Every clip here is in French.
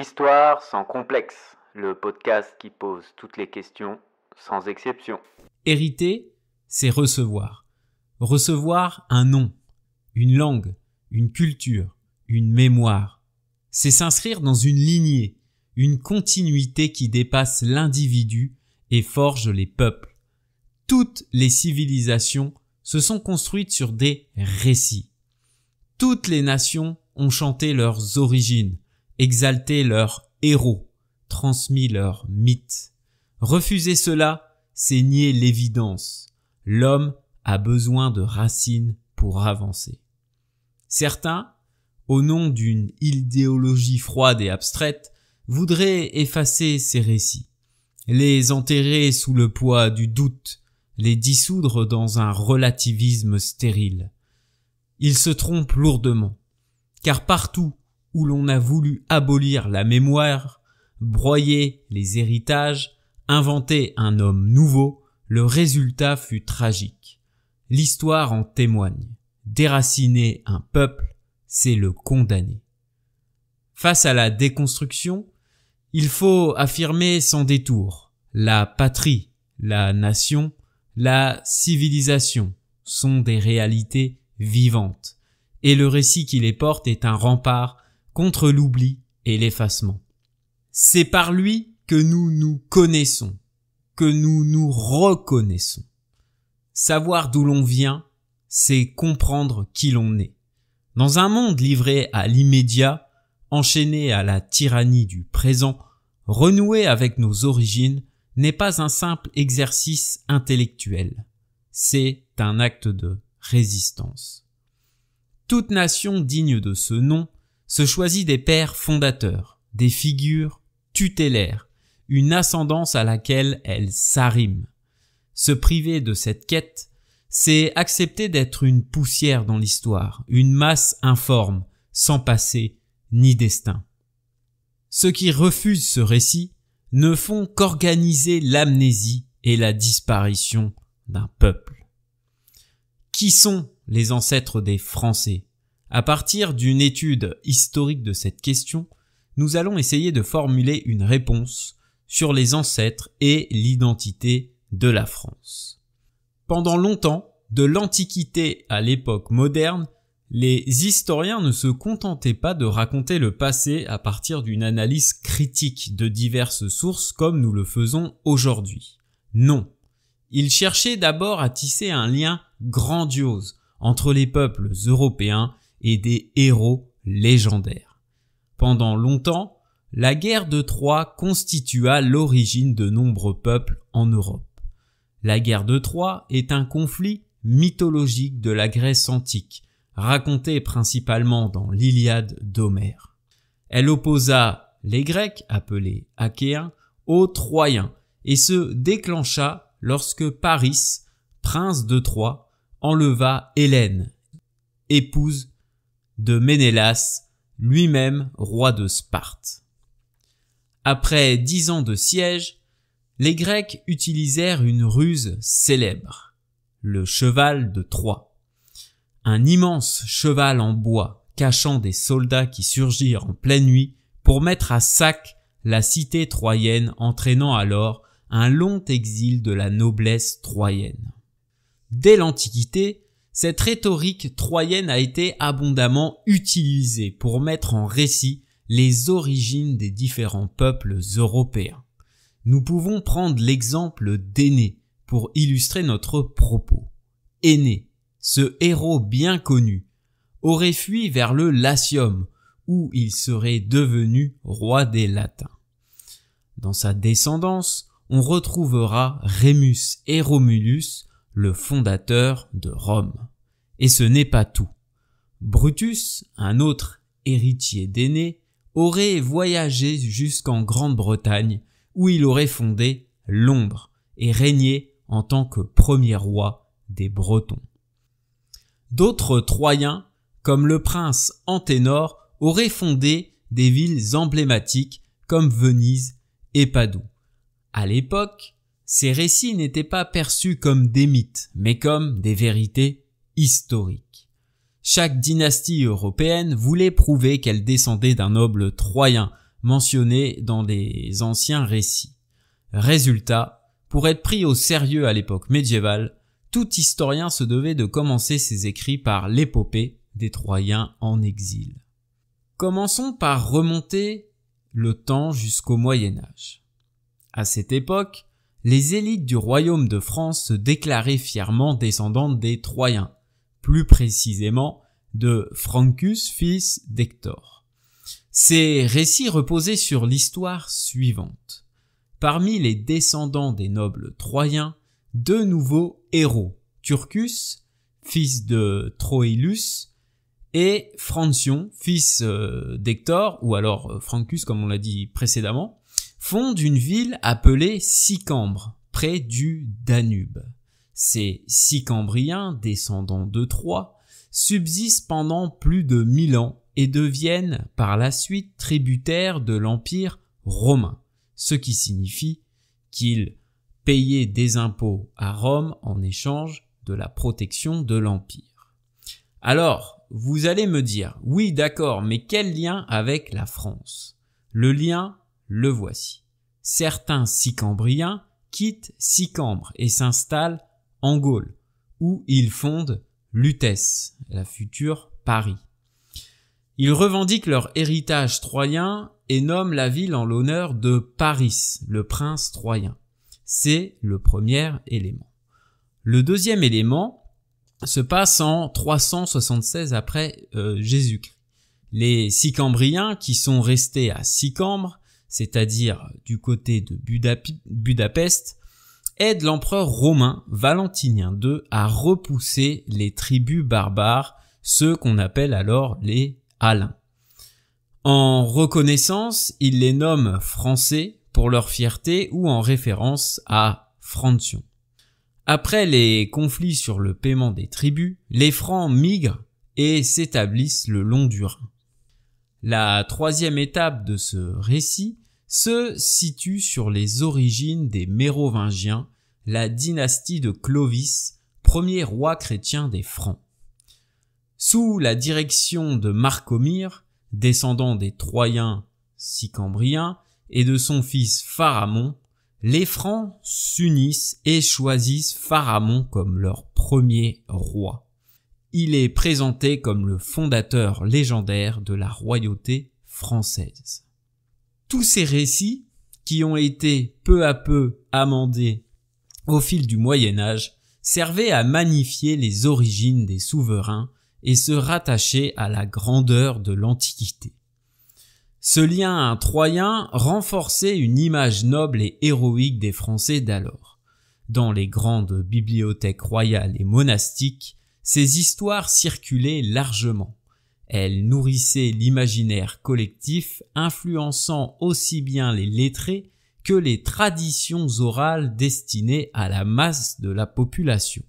L'histoire sans complexe, le podcast qui pose toutes les questions sans exception. Hériter, c'est recevoir. Recevoir un nom, une langue, une culture, une mémoire. C'est s'inscrire dans une lignée, une continuité qui dépasse l'individu et forge les peuples. Toutes les civilisations se sont construites sur des récits. Toutes les nations ont chanté leurs origines, exalté leurs héros, transmis leurs mythes. Refuser cela, c'est nier l'évidence. L'homme a besoin de racines pour avancer. Certains, au nom d'une idéologie froide et abstraite, voudraient effacer ces récits, les enterrer sous le poids du doute, les dissoudre dans un relativisme stérile. Ils se trompent lourdement, car partout où l'on a voulu abolir la mémoire, broyer les héritages, inventer un homme nouveau, le résultat fut tragique. L'histoire en témoigne. Déraciner un peuple, c'est le condamner. Face à la déconstruction, il faut affirmer sans détour. La patrie, la nation, la civilisation sont des réalités vivantes, et le récit qui les porte est un rempart contre l'oubli et l'effacement. C'est par lui que nous nous connaissons, que nous nous reconnaissons. Savoir d'où l'on vient, c'est comprendre qui l'on est. Dans un monde livré à l'immédiat, enchaîné à la tyrannie du présent, renouer avec nos origines n'est pas un simple exercice intellectuel. C'est un acte de résistance. Toute nation digne de ce nom se choisit des pères fondateurs, des figures tutélaires, une ascendance à laquelle elle s'arrime. Se priver de cette quête, c'est accepter d'être une poussière dans l'histoire, une masse informe, sans passé ni destin. Ceux qui refusent ce récit ne font qu'organiser l'amnésie et la disparition d'un peuple. Qui sont les ancêtres des Français ? À partir d'une étude historique de cette question, nous allons essayer de formuler une réponse sur les ancêtres et l'identité de la France. Pendant longtemps, de l'Antiquité à l'époque moderne, les historiens ne se contentaient pas de raconter le passé à partir d'une analyse critique de diverses sources comme nous le faisons aujourd'hui. Non, ils cherchaient d'abord à tisser un lien grandiose entre les peuples européens et des héros légendaires. Pendant longtemps, la guerre de Troie constitua l'origine de nombreux peuples en Europe. La guerre de Troie est un conflit mythologique de la Grèce antique, raconté principalement dans l'Iliade d'Homère. Elle opposa les Grecs, appelés Achéens, aux Troyens, et se déclencha lorsque Paris, prince de Troie, enleva Hélène, épouse de Ménélas, lui-même roi de Sparte. Après 10 ans de siège, les Grecs utilisèrent une ruse célèbre, le cheval de Troie. Un immense cheval en bois cachant des soldats qui surgirent en pleine nuit pour mettre à sac la cité troyenne, entraînant alors un long exil de la noblesse troyenne. Dès l'Antiquité, cette rhétorique troyenne a été abondamment utilisée pour mettre en récit les origines des différents peuples européens. Nous pouvons prendre l'exemple d'Énée pour illustrer notre propos. Énée, ce héros bien connu, aurait fui vers le Latium, où il serait devenu roi des Latins. Dans sa descendance, on retrouvera Rémus et Romulus, le fondateur de Rome. Et ce n'est pas tout. Brutus, un autre héritier d'Énée, aurait voyagé jusqu'en Grande-Bretagne, où il aurait fondé Londres et régné en tant que premier roi des Bretons. D'autres Troyens, comme le prince Anténor, auraient fondé des villes emblématiques comme Venise et Padoue. À l'époque, ces récits n'étaient pas perçus comme des mythes, mais comme des vérités historiques. Chaque dynastie européenne voulait prouver qu'elle descendait d'un noble troyen, mentionnés dans les anciens récits. Résultat, pour être pris au sérieux à l'époque médiévale, tout historien se devait de commencer ses écrits par l'épopée des Troyens en exil. Commençons par remonter le temps jusqu'au Moyen-Âge. À cette époque, les élites du royaume de France se déclaraient fièrement descendantes des Troyens, plus précisément de Francus, fils d'Hector. Ces récits reposaient sur l'histoire suivante. Parmi les descendants des nobles troyens, deux nouveaux héros, Turcus, fils de Troilus, et Francion, fils d'Hector, ou alors Francus comme on l'a dit précédemment, fondent une ville appelée Sicambre, près du Danube. Ces Sicambriens, descendants de Troie, subsistent pendant plus de 1000 ans et deviennent par la suite tributaires de l'Empire romain, ce qui signifie qu'ils payaient des impôts à Rome en échange de la protection de l'Empire. Alors, vous allez me dire, oui d'accord, mais quel lien avec la France? Le lien, le voici. Certains Sicambriens quittent Sicambre et s'installent en Gaule, où ils fondent Lutèce, la future Paris. Ils revendiquent leur héritage troyen et nomment la ville en l'honneur de Paris, le prince troyen. C'est le premier élément. Le deuxième élément se passe en 376 après Jésus-Christ. Les Sicambriens qui sont restés à Sicambre, c'est-à-dire du côté de Budapest, aident l'empereur romain Valentinien II à repousser les tribus barbares, ceux qu'on appelle alors les Alains. En reconnaissance, ils les nomment Français pour leur fierté ou en référence à Francion. Après les conflits sur le paiement des tribus, les Francs migrent et s'établissent le long du Rhin. La troisième étape de ce récit se situe sur les origines des Mérovingiens, la dynastie de Clovis, premier roi chrétien des Francs. Sous la direction de Marcomir, descendant des Troyens Sicambriens et de son fils Pharamond, les Francs s'unissent et choisissent Pharamond comme leur premier roi. Il est présenté comme le fondateur légendaire de la royauté française. Tous ces récits, qui ont été peu à peu amendés au fil du Moyen-Âge, servaient à magnifier les origines des souverains et se rattachaient à la grandeur de l'Antiquité. Ce lien troyen renforçait une image noble et héroïque des Français d'alors. Dans les grandes bibliothèques royales et monastiques, ces histoires circulaient largement. Elles nourrissaient l'imaginaire collectif, influençant aussi bien les lettrés que les traditions orales destinées à la masse de la population.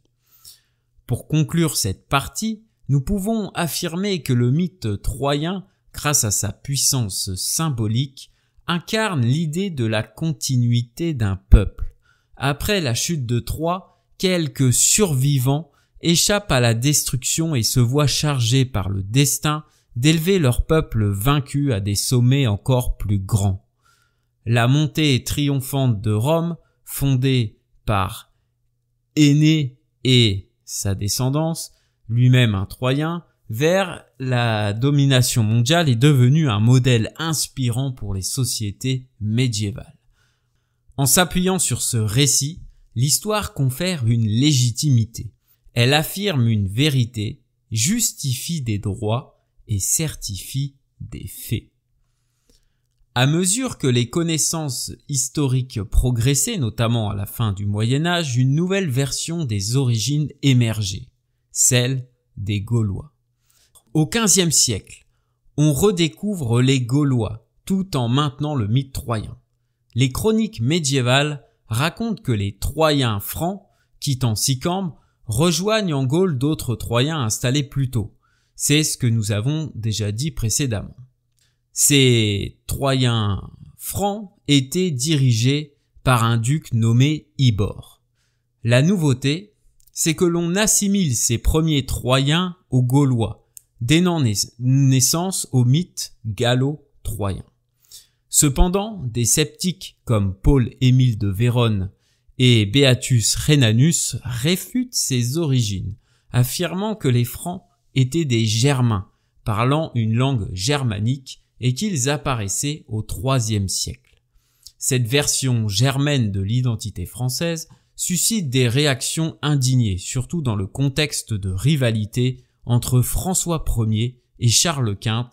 Pour conclure cette partie, nous pouvons affirmer que le mythe troyen, grâce à sa puissance symbolique, incarne l'idée de la continuité d'un peuple. Après la chute de Troie, quelques survivants échappent à la destruction et se voient chargés par le destin d'élever leur peuple vaincu à des sommets encore plus grands. La montée triomphante de Rome, fondée par Énée et sa descendance, lui-même un Troyen, vers la domination mondiale est devenue un modèle inspirant pour les sociétés médiévales. En s'appuyant sur ce récit, l'histoire confère une légitimité. Elle affirme une vérité, justifie des droits et certifie des faits. À mesure que les connaissances historiques progressaient, notamment à la fin du Moyen-Âge, une nouvelle version des origines émergeait, celle des Gaulois. Au XVe siècle, on redécouvre les Gaulois, tout en maintenant le mythe troyen. Les chroniques médiévales racontent que les Troyens francs, quittant Sicambre, rejoignent en Gaule d'autres Troyens installés plus tôt. C'est ce que nous avons déjà dit précédemment. Ces Troyens francs étaient dirigés par un duc nommé Ibor. La nouveauté, c'est que l'on assimile ces premiers Troyens aux Gaulois, donnant naissance au mythe gallo-troyen. Cependant, des sceptiques comme Paul-Émile de Vérone et Beatus Rhenanus réfutent ces origines, affirmant que les Francs étaient des Germains, parlant une langue germanique et qu'ils apparaissaient au IIIe siècle. Cette version germaine de l'identité française suscite des réactions indignées, surtout dans le contexte de rivalité entre François Ier et Charles Quint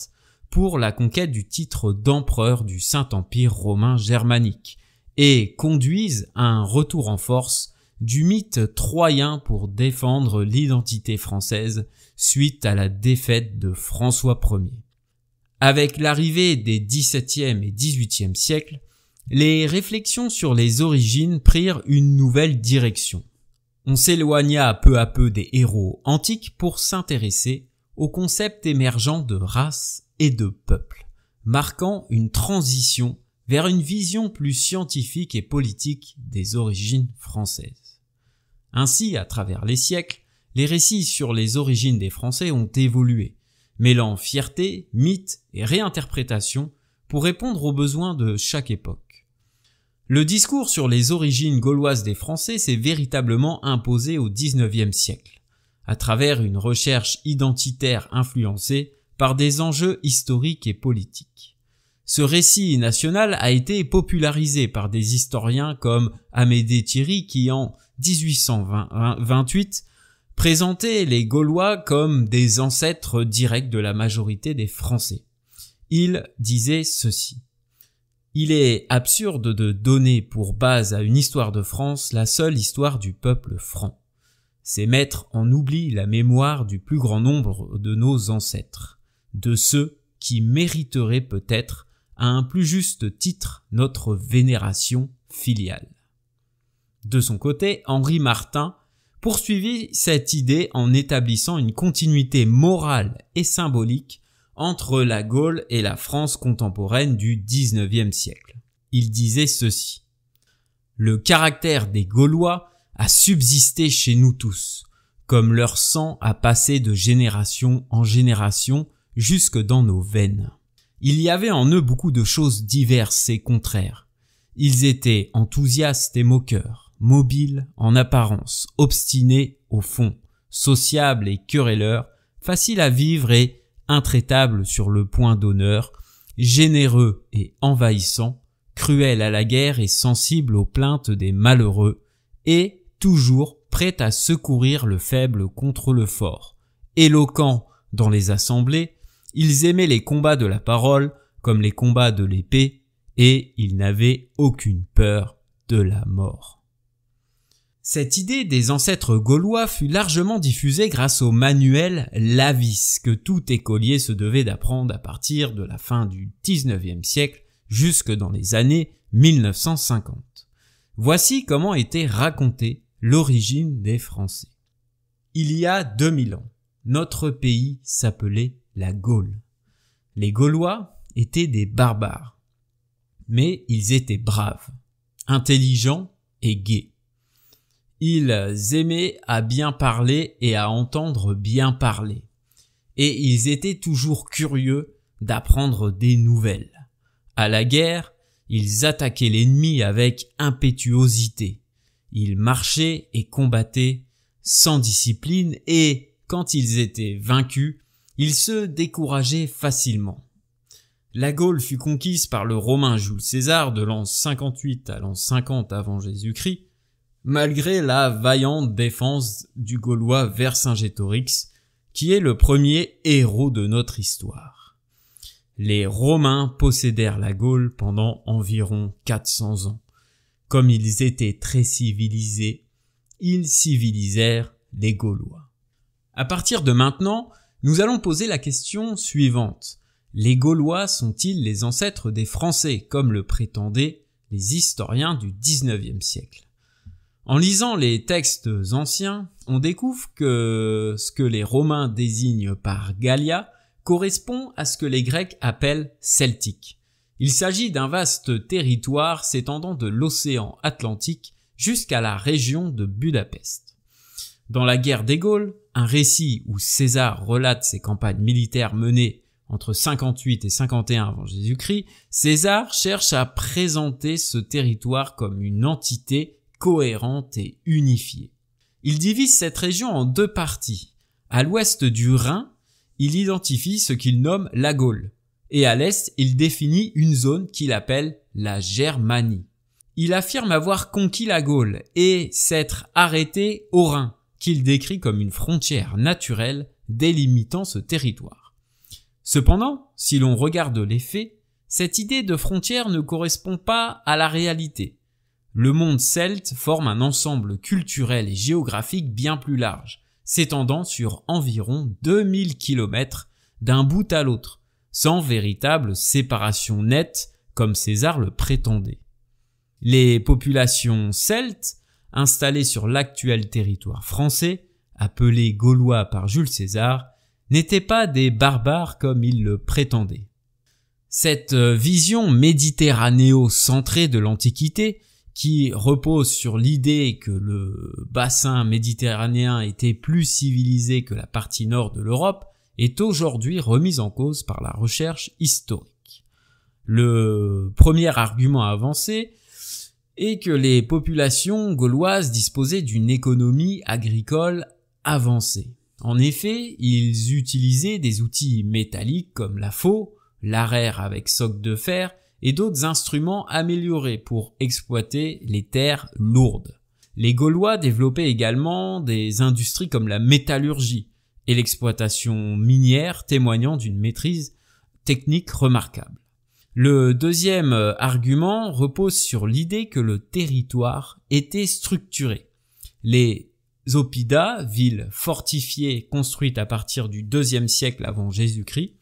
pour la conquête du titre d'empereur du Saint-Empire romain germanique, et conduisent à un retour en force du mythe troyen pour défendre l'identité française suite à la défaite de François Ier. Avec l'arrivée des XVIIe et XVIIIe siècles, les réflexions sur les origines prirent une nouvelle direction. On s'éloigna peu à peu des héros antiques pour s'intéresser au concept émergent de race et de peuple, marquant une transition vers une vision plus scientifique et politique des origines françaises. Ainsi, à travers les siècles, les récits sur les origines des Français ont évolué, mêlant fierté, mythe et réinterprétation pour répondre aux besoins de chaque époque. Le discours sur les origines gauloises des Français s'est véritablement imposé au XIXe siècle, à travers une recherche identitaire influencée par des enjeux historiques et politiques. Ce récit national a été popularisé par des historiens comme Amédée Thierry qui, en 1828, présentait les Gaulois comme des ancêtres directs de la majorité des Français. Il disait ceci: « Il est absurde de donner pour base à une histoire de France la seule histoire du peuple franc. C'est mettre en oubli la mémoire du plus grand nombre de nos ancêtres, de ceux qui mériteraient peut-être à un plus juste titre notre vénération filiale. » De son côté, Henri Martin poursuivit cette idée en établissant une continuité morale et symbolique entre la Gaule et la France contemporaine du XIXe siècle. Il disait ceci: « Le caractère des Gaulois a subsisté chez nous tous, comme leur sang a passé de génération en génération jusque dans nos veines. Il y avait en eux beaucoup de choses diverses et contraires. Ils étaient enthousiastes et moqueurs, mobiles en apparence, obstinés au fond, sociables et querelleurs, faciles à vivre et intraitables sur le point d'honneur, généreux et envahissants, cruels à la guerre et sensibles aux plaintes des malheureux, et toujours prêts à secourir le faible contre le fort. Éloquents dans les assemblées, ils aimaient les combats de la parole comme les combats de l'épée, et ils n'avaient aucune peur de la mort. » Cette idée des ancêtres gaulois fut largement diffusée grâce au manuel Lavis que tout écolier se devait d'apprendre à partir de la fin du XIXe siècle jusque dans les années 1950. Voici comment était racontée l'origine des Français. Il y a 2000 ans, notre pays s'appelait la Gaule. Les Gaulois étaient des barbares, mais ils étaient braves, intelligents et gais. Ils aimaient à bien parler et à entendre bien parler, et ils étaient toujours curieux d'apprendre des nouvelles. À la guerre, ils attaquaient l'ennemi avec impétuosité. Ils marchaient et combattaient sans discipline et, quand ils étaient vaincus, ils se décourageaient facilement. La Gaule fut conquise par le Romain Jules César de l'an 58 à l'an 50 avant Jésus-Christ, malgré la vaillante défense du Gaulois Vercingétorix, qui est le premier héros de notre histoire. Les Romains possédèrent la Gaule pendant environ 400 ans. Comme ils étaient très civilisés, ils civilisèrent les Gaulois. À partir de maintenant, nous allons poser la question suivante. Les Gaulois sont-ils les ancêtres des Français, comme le prétendaient les historiens du XIXe siècle? En lisant les textes anciens, on découvre que ce que les Romains désignent par Gallia correspond à ce que les Grecs appellent celtique. Il s'agit d'un vaste territoire s'étendant de l'océan Atlantique jusqu'à la région de Budapest. Dans la guerre des Gaules, un récit où César relate ses campagnes militaires menées entre 58 et 51 avant Jésus-Christ, César cherche à présenter ce territoire comme une entité cohérente et unifiée. Il divise cette région en deux parties. À l'ouest du Rhin, il identifie ce qu'il nomme la Gaule, et à l'est, il définit une zone qu'il appelle la Germanie. Il affirme avoir conquis la Gaule et s'être arrêté au Rhin, qu'il décrit comme une frontière naturelle délimitant ce territoire. Cependant, si l'on regarde les faits, cette idée de frontière ne correspond pas à la réalité. Le monde celte forme un ensemble culturel et géographique bien plus large, s'étendant sur environ 2000 km d'un bout à l'autre, sans véritable séparation nette comme César le prétendait. Les populations celtes, installées sur l'actuel territoire français, appelés Gaulois par Jules César, n'étaient pas des barbares comme il le prétendait. Cette vision méditerranéo-centrée de l'Antiquité, qui repose sur l'idée que le bassin méditerranéen était plus civilisé que la partie nord de l'Europe, est aujourd'hui remise en cause par la recherche historique. Le premier argument avancé est que les populations gauloises disposaient d'une économie agricole avancée. En effet, ils utilisaient des outils métalliques comme la faux, l'arère avec soc de fer et d'autres instruments améliorés pour exploiter les terres lourdes. Les Gaulois développaient également des industries comme la métallurgie et l'exploitation minière, témoignant d'une maîtrise technique remarquable. Le deuxième argument repose sur l'idée que le territoire était structuré. Les Oppidas, villes fortifiées construites à partir du IIe siècle avant Jésus-Christ,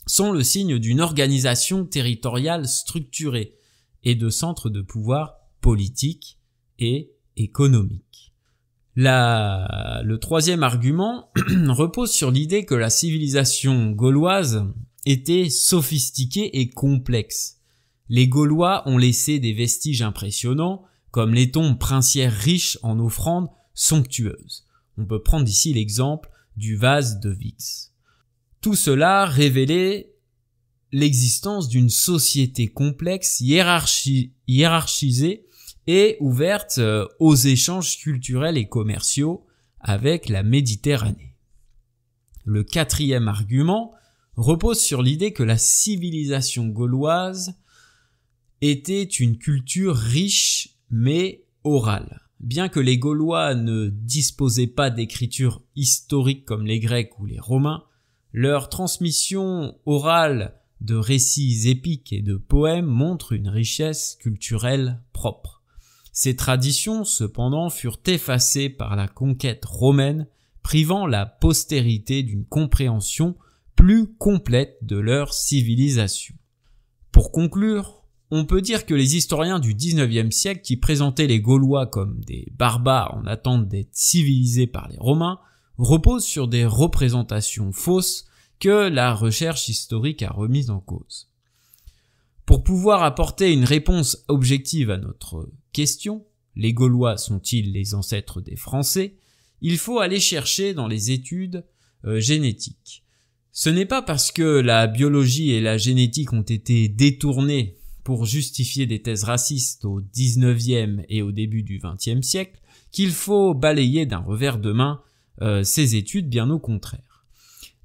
sont le signe d'une organisation territoriale structurée et de centres de pouvoir politique et économique. Le troisième argument repose sur l'idée que la civilisation gauloise était sophistiquée et complexe. Les Gaulois ont laissé des vestiges impressionnants, comme les tombes princières riches en offrandes somptueuses. On peut prendre ici l'exemple du vase de Vix. Tout cela révélait l'existence d'une société complexe, hiérarchisée et ouverte aux échanges culturels et commerciaux avec la Méditerranée. Le quatrième argument repose sur l'idée que la civilisation gauloise était une culture riche mais orale. Bien que les Gaulois ne disposaient pas d'écriture historique comme les Grecs ou les Romains, leur transmission orale de récits épiques et de poèmes montre une richesse culturelle propre. Ces traditions, cependant, furent effacées par la conquête romaine, privant la postérité d'une compréhension plus complète de leur civilisation. Pour conclure, on peut dire que les historiens du XIXe siècle, qui présentaient les Gaulois comme des barbares en attente d'être civilisés par les Romains, reposent sur des représentations fausses que la recherche historique a remises en cause. Pour pouvoir apporter une réponse objective à notre question, les Gaulois sont-ils les ancêtres des Français? Il faut aller chercher dans les études génétiques. Ce n'est pas parce que la biologie et la génétique ont été détournées pour justifier des thèses racistes au XIXe et au début du XXe siècle qu'il faut balayer d'un revers de main ces études, bien au contraire.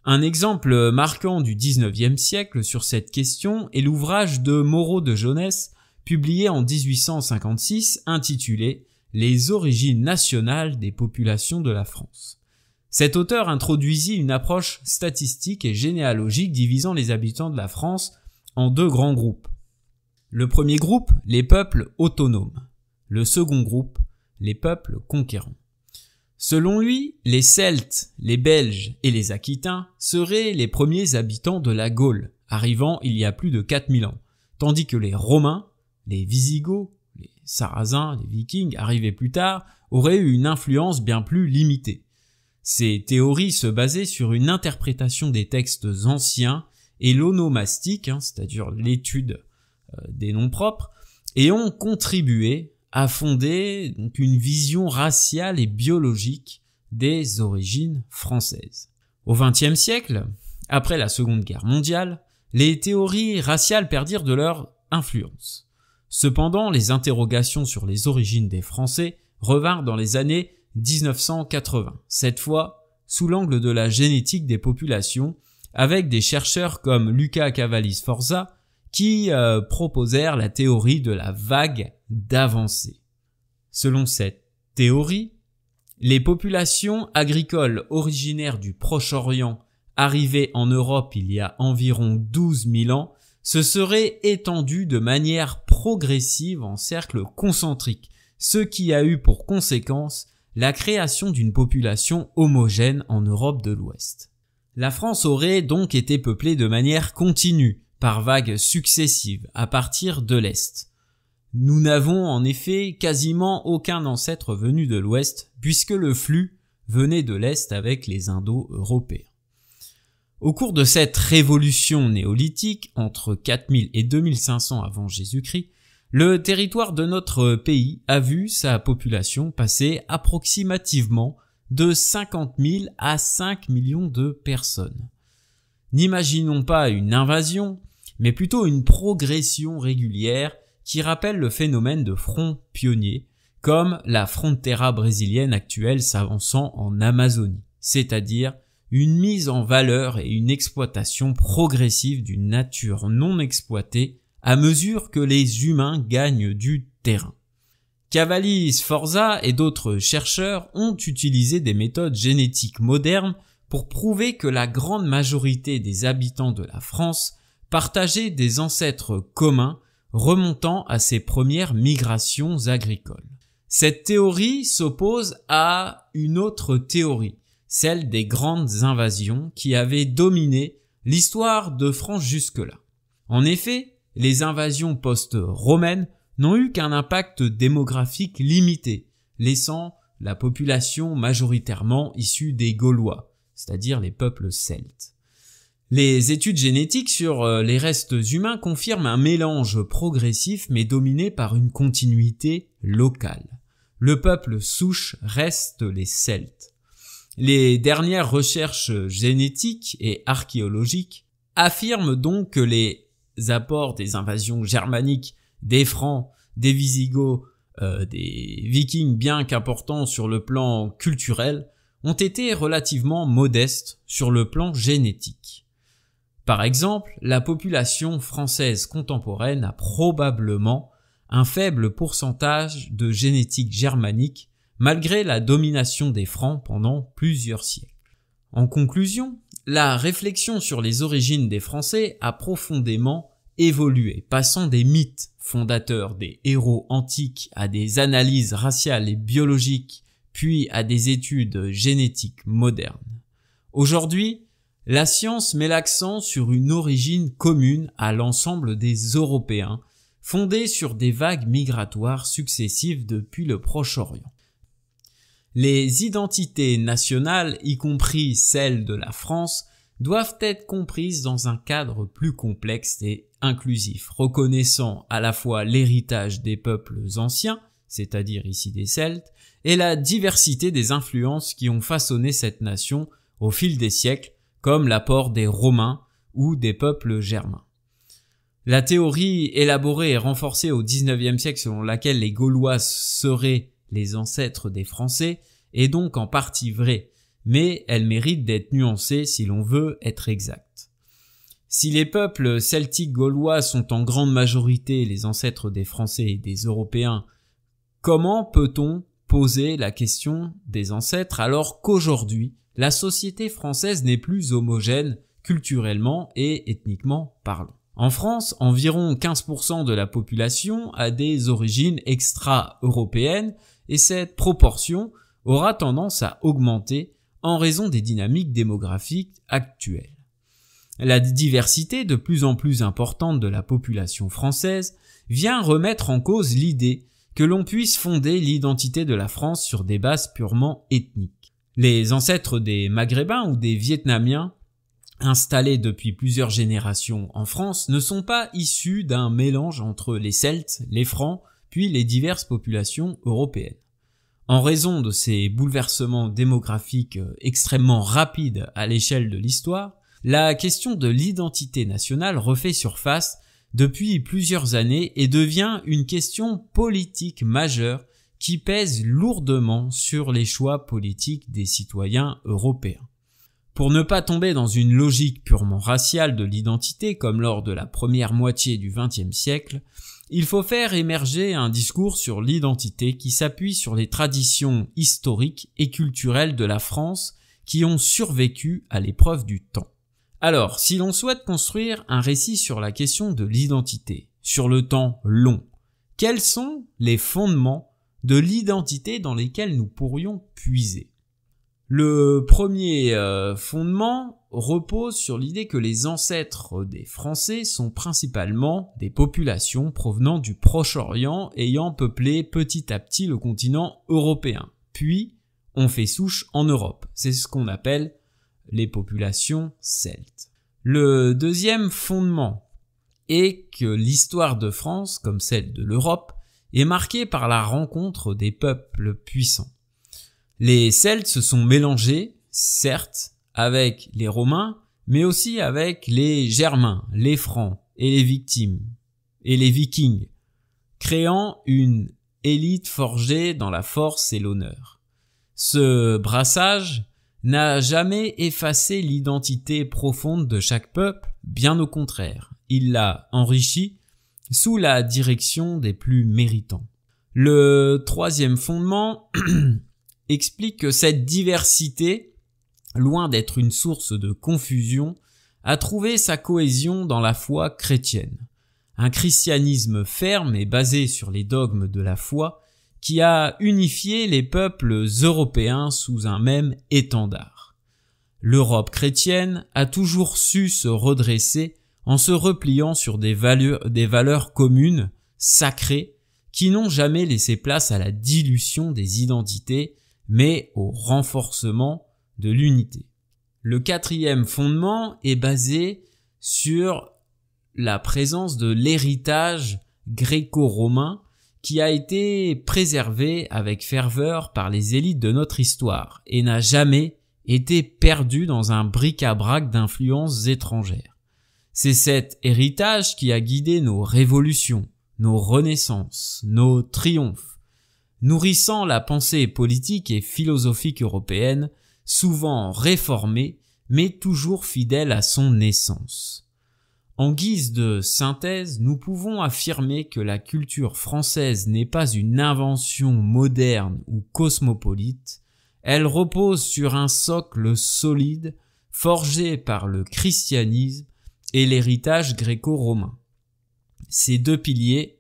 Un exemple marquant du XIXe siècle sur cette question est l'ouvrage de Moreau de Jonesse, publié en 1856, intitulé « Les origines nationales des populations de la France ». Cet auteur introduisit une approche statistique et généalogique divisant les habitants de la France en deux grands groupes. Le premier groupe, les peuples autonomes. Le second groupe, les peuples conquérants. Selon lui, les Celtes, les Belges et les Aquitains seraient les premiers habitants de la Gaule, arrivant il y a plus de 4000 ans, tandis que les Romains, les Visigoths, les Sarrasins, les Vikings, arrivés plus tard, auraient eu une influence bien plus limitée. Ces théories se basaient sur une interprétation des textes anciens et l'onomastique, c'est-à-dire l'étude des noms propres, et ont contribué à fonder donc une vision raciale et biologique des origines françaises. Au XXe siècle, Après la Seconde Guerre mondiale, les théories raciales perdirent de leur influence. Cependant, les interrogations sur les origines des Français revinrent dans les années 1980, cette fois sous l'angle de la génétique des populations, avec des chercheurs comme Luca Cavalli-Sforza qui proposèrent la théorie de la vague d'avancée. Selon cette théorie, les populations agricoles originaires du Proche-Orient arrivées en Europe il y a environ 12 000 ans se seraient étendues de manière progressive en cercles concentriques, ce qui a eu pour conséquence la création d'une population homogène en Europe de l'Ouest. La France aurait donc été peuplée de manière continue, par vagues successives, à partir de l'Est. Nous n'avons en effet quasiment aucun ancêtre venu de l'Ouest, puisque le flux venait de l'Est avec les Indo-Européens. Au cours de cette révolution néolithique, entre 4000 et 2500 avant Jésus-Christ, le territoire de notre pays a vu sa population passer approximativement de 50 000 à 5 millions de personnes. N'imaginons pas une invasion, mais plutôt une progression régulière qui rappelle le phénomène de front pionnier, comme la frontera brésilienne actuelle s'avançant en Amazonie, c'est-à-dire une mise en valeur et une exploitation progressive d'une nature non exploitée à mesure que les humains gagnent du terrain. Cavalli-Sforza et d'autres chercheurs ont utilisé des méthodes génétiques modernes pour prouver que la grande majorité des habitants de la France partageaient des ancêtres communs remontant à ces premières migrations agricoles. Cette théorie s'oppose à une autre théorie, celle des grandes invasions qui avaient dominé l'histoire de France jusque-là. En effet, les invasions post-romaines n'ont eu qu'un impact démographique limité, laissant la population majoritairement issue des Gaulois, c'est-à-dire les peuples celtes. Les études génétiques sur les restes humains confirment un mélange progressif mais dominé par une continuité locale. Le peuple souche reste les Celtes. Les dernières recherches génétiques et archéologiques affirment donc que les apports des invasions germaniques, des Francs, des Visigoths, des Vikings bien qu'importants sur le plan culturel, ont été relativement modestes sur le plan génétique. Par exemple, la population française contemporaine a probablement un faible pourcentage de génétique germanique malgré la domination des Francs pendant plusieurs siècles. En conclusion, la réflexion sur les origines des Français a profondément évolué, passant des mythes fondateurs des héros antiques à des analyses raciales et biologiques, puis à des études génétiques modernes. Aujourd'hui, la science met l'accent sur une origine commune à l'ensemble des Européens, fondée sur des vagues migratoires successives depuis le Proche-Orient. Les identités nationales, y compris celles de la France, doivent être comprises dans un cadre plus complexe et inclusif, reconnaissant à la fois l'héritage des peuples anciens, c'est-à-dire ici des Celtes, et la diversité des influences qui ont façonné cette nation au fil des siècles, comme l'apport des Romains ou des peuples germains. La théorie élaborée et renforcée au XIXe siècle selon laquelle les Gaulois seraient les ancêtres des Français est donc en partie vraie, mais elle mérite d'être nuancée si l'on veut être exact. Si les peuples celtiques gaulois sont en grande majorité les ancêtres des Français et des Européens, comment peut-on poser la question des ancêtres alors qu'aujourd'hui, la société française n'est plus homogène culturellement et ethniquement parlant? En France, environ 15% de la population a des origines extra-européennes et cette proportion aura tendance à augmenter en raison des dynamiques démographiques actuelles. La diversité de plus en plus importante de la population française vient remettre en cause l'idée que l'on puisse fonder l'identité de la France sur des bases purement ethniques. Les ancêtres des Maghrébins ou des Vietnamiens installés depuis plusieurs générations en France ne sont pas issus d'un mélange entre les Celtes, les Francs, puis les diverses populations européennes. En raison de ces bouleversements démographiques extrêmement rapides à l'échelle de l'histoire, La question de l'identité nationale refait surface depuis plusieurs années et devient une question politique majeure qui pèse lourdement sur les choix politiques des citoyens européens. Pour ne pas tomber dans une logique purement raciale de l'identité comme lors de la première moitié du XXe siècle, il faut faire émerger un discours sur l'identité qui s'appuie sur les traditions historiques et culturelles de la France qui ont survécu à l'épreuve du temps. Alors, si l'on souhaite construire un récit sur la question de l'identité, sur le temps long, quels sont les fondements de l'identité dans lesquels nous pourrions puiser ? Le premier fondement repose sur l'idée que les ancêtres des Français sont principalement des populations provenant du Proche-Orient ayant peuplé petit à petit le continent européen, puis ont fait souche en Europe. C'est ce qu'on appelle les populations celtes. Le deuxième fondement est que l'histoire de France, comme celle de l'Europe, est marquée par la rencontre des peuples puissants. Les Celtes se sont mélangés, certes, avec les Romains, mais aussi avec les Germains, les Francs et les Vikings, créant une élite forgée dans la force et l'honneur. Ce brassage n'a jamais effacé l'identité profonde de chaque peuple, bien au contraire, il l'a enrichi sous la direction des plus méritants. Le troisième fondement explique que cette diversité, loin d'être une source de confusion, a trouvé sa cohésion dans la foi chrétienne. Un christianisme ferme et basé sur les dogmes de la foi qui a unifié les peuples européens sous un même étendard. L'Europe chrétienne a toujours su se redresser en se repliant sur des valeurs communes, sacrées, qui n'ont jamais laissé place à la dilution des identités, mais au renforcement de l'unité. Le quatrième fondement est basé sur la présence de l'héritage gréco-romain qui a été préservé avec ferveur par les élites de notre histoire et n'a jamais été perdu dans un bric-à-brac d'influences étrangères. C'est cet héritage qui a guidé nos révolutions, nos renaissances, nos triomphes, nourrissant la pensée politique et philosophique européenne, souvent réformée, mais toujours fidèle à son essence. En guise de synthèse, nous pouvons affirmer que la culture française n'est pas une invention moderne ou cosmopolite, elle repose sur un socle solide, forgé par le christianisme et l'héritage gréco-romain. Ces deux piliers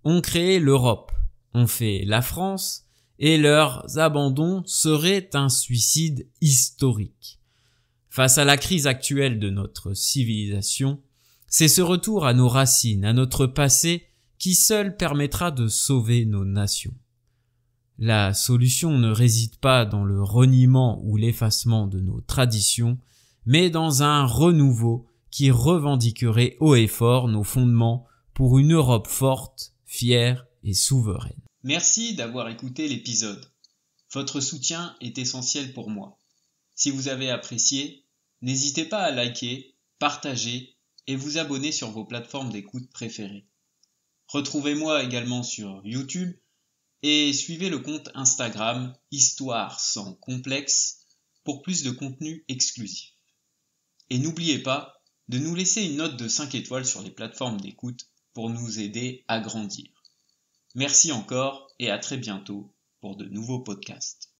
ont créé l'Europe, ont fait la France, et leurs abandons seraient un suicide historique. Face à la crise actuelle de notre civilisation, c'est ce retour à nos racines, à notre passé, qui seul permettra de sauver nos nations. La solution ne réside pas dans le reniement ou l'effacement de nos traditions, mais dans un renouveau qui revendiquerait haut et fort nos fondements pour une Europe forte, fière et souveraine. Merci d'avoir écouté l'épisode. Votre soutien est essentiel pour moi. Si vous avez apprécié, n'hésitez pas à liker, partager et vous abonner sur vos plateformes d'écoute préférées. Retrouvez-moi également sur YouTube et suivez le compte Instagram Histoire sans complexe pour plus de contenu exclusif. Et n'oubliez pas de nous laisser une note de 5 étoiles sur les plateformes d'écoute pour nous aider à grandir. Merci encore et à très bientôt pour de nouveaux podcasts.